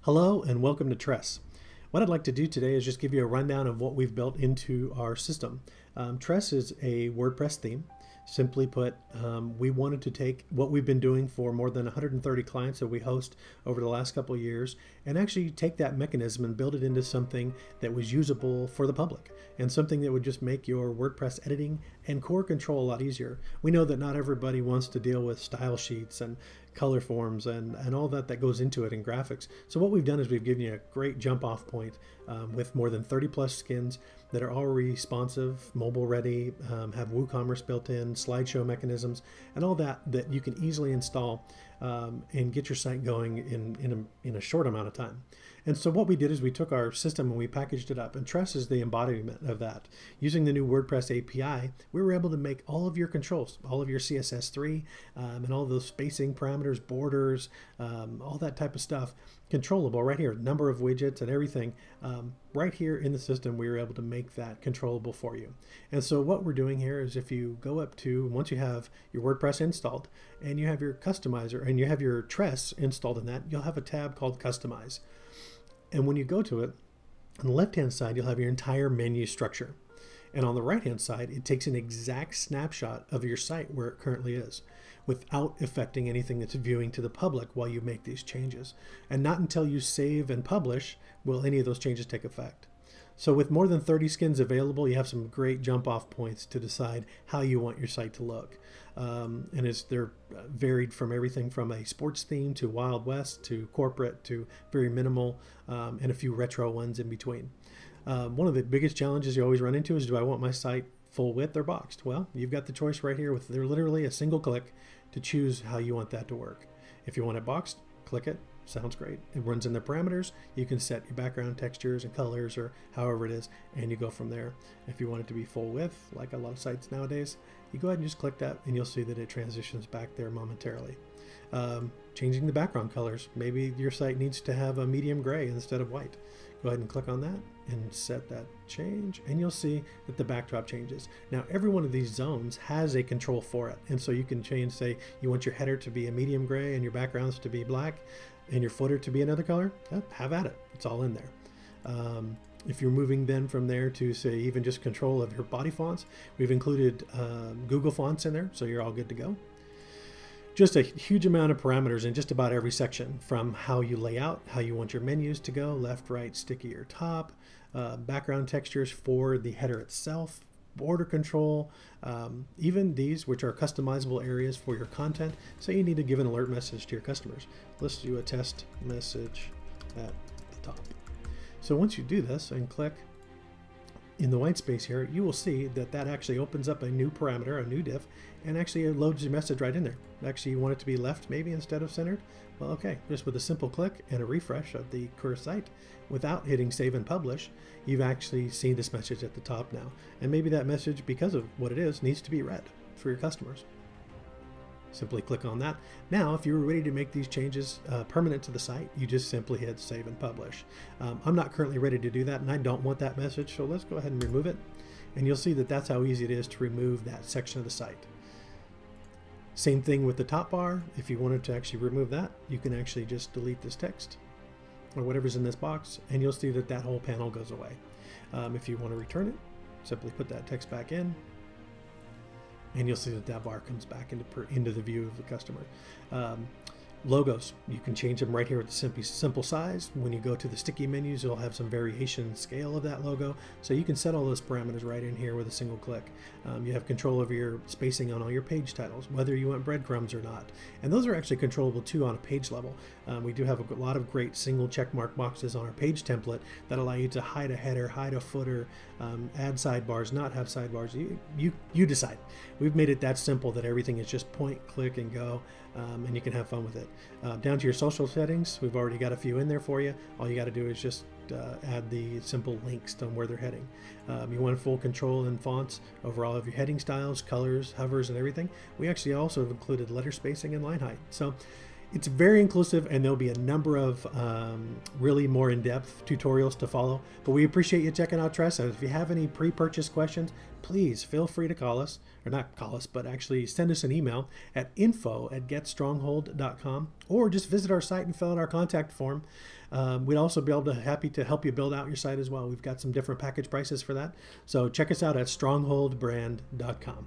Hello and welcome to TRESS. What I'd like to do today is just give you a rundown of what we've built into our system. TRESS is a WordPress theme. Simply put, we wanted to take what we've been doing for more than 130 clients that we host over the last couple of years and actually take that mechanism and build it into something that was usable for the public and something that would just make your WordPress editing and core control a lot easier. We know that not everybody wants to deal with style sheets and color forms and all that goes into it in graphics. So what we've done is we've given you a great jump off point with more than 30 plus skins that are all responsive, mobile ready, have WooCommerce built in, slideshow mechanisms, and all that you can easily install and get your site going in a short amount of time. And so what we did is we took our system and we packaged it up, and TRESS is the embodiment of that. Using the new WordPress API, we were able to make all of your controls, all of your CSS3 and all those spacing parameters, borders, all that type of stuff controllable right here, number of widgets and everything. Right here in the system, we were able to make that controllable for you. And so what we're doing here is if you go up to, once you have your WordPress installed and you have your customizer and you have your TRESS installed in that, you'll have a tab called Customize. And when you go to it, on the left-hand side, you'll have your entire menu structure. And on the right-hand side, it takes an exact snapshot of your site where it currently is without affecting anything that's viewing to the public while you make these changes. And not until you save and publish will any of those changes take effect. So with more than 30 skins available, you have some great jump off points to decide how you want your site to look. And they're varied from everything from a sports theme to Wild West to corporate to very minimal and a few retro ones in between. One of the biggest challenges you always run into is, do I want my site full width or boxed? Well, you've got the choice right here with literally a single click to choose how you want that to work. If you want it boxed, click it. Sounds great. It runs in the parameters. You can set your background textures and colors or however it is, and you go from there. If you want it to be full width, like a lot of sites nowadays, you go ahead and just click that and you'll see that it transitions back there momentarily. Changing the background colors. Maybe your site needs to have a medium gray instead of white. Go ahead and click on that and set that change, and you'll see that the backdrop changes. Now, every one of these zones has a control for it, and so you can change, say, you want your header to be a medium gray and your backgrounds to be black and your footer to be another color. Have at it. It's all in there. If you're moving then from there to, say, even just control of your body fonts, we've included Google fonts in there, so you're all good to go. Just a huge amount of parameters in just about every section, from how you lay out, how you want your menus to go, left, right, sticky, or top, background textures for the header itself, border control, even these, which are customizable areas for your content. So you need to give an alert message to your customers. Let's do a test message at the top. So once you do this and click in the white space here, you will see that actually opens up a new parameter, a new div, and actually it loads your message right in there. Actually, you want it to be left maybe instead of centered. Well, okay, just with a simple click and a refresh of the core site without hitting save and publish, you've actually seen this message at the top now. And maybe that message, because of what it is, needs to be read for your customers. Simply click on that. Now, if you're ready to make these changes permanent to the site, you just simply hit save and publish. I'm not currently ready to do that, and I don't want that message, so let's go ahead and remove it. And you'll see that that's how easy it is to remove that section of the site. Same thing with the top bar. If you wanted to actually remove that, you can actually just delete this text or whatever's in this box, and you'll see that whole panel goes away. If you want to return it, simply put that text back in, and you'll see that bar comes back into the view of the customer. Logos, you can change them right here with the simple size. When you go to the sticky menus, you'll have some variation in scale of that logo. So you can set all those parameters right in here with a single click. You have control over your spacing on all your page titles, whether you want breadcrumbs or not. And those are actually controllable too on a page level. We do have a lot of great single checkmark boxes on our page template that allow you to hide a header, hide a footer, add sidebars, not have sidebars. You decide. We've made it that simple that everything is just point, click, and go. And you can have fun with it. Down to your social settings, we've already got a few in there for you. All you got to do is just add the simple links on where they're heading. You want full control in fonts over all of your heading styles, colors, hovers, and everything. We actually also have included letter spacing and line height. So It's very inclusive, and there'll be a number of really more in-depth tutorials to follow. But we appreciate you checking out TRESS. And if you have any pre-purchase questions, please feel free to call us, or not call us, but actually send us an email at info@getstronghold.com, or just visit our site and fill out our contact form. We'd also be happy to help you build out your site as well. We've got some different package prices for that. So check us out at strongholdbrand.com.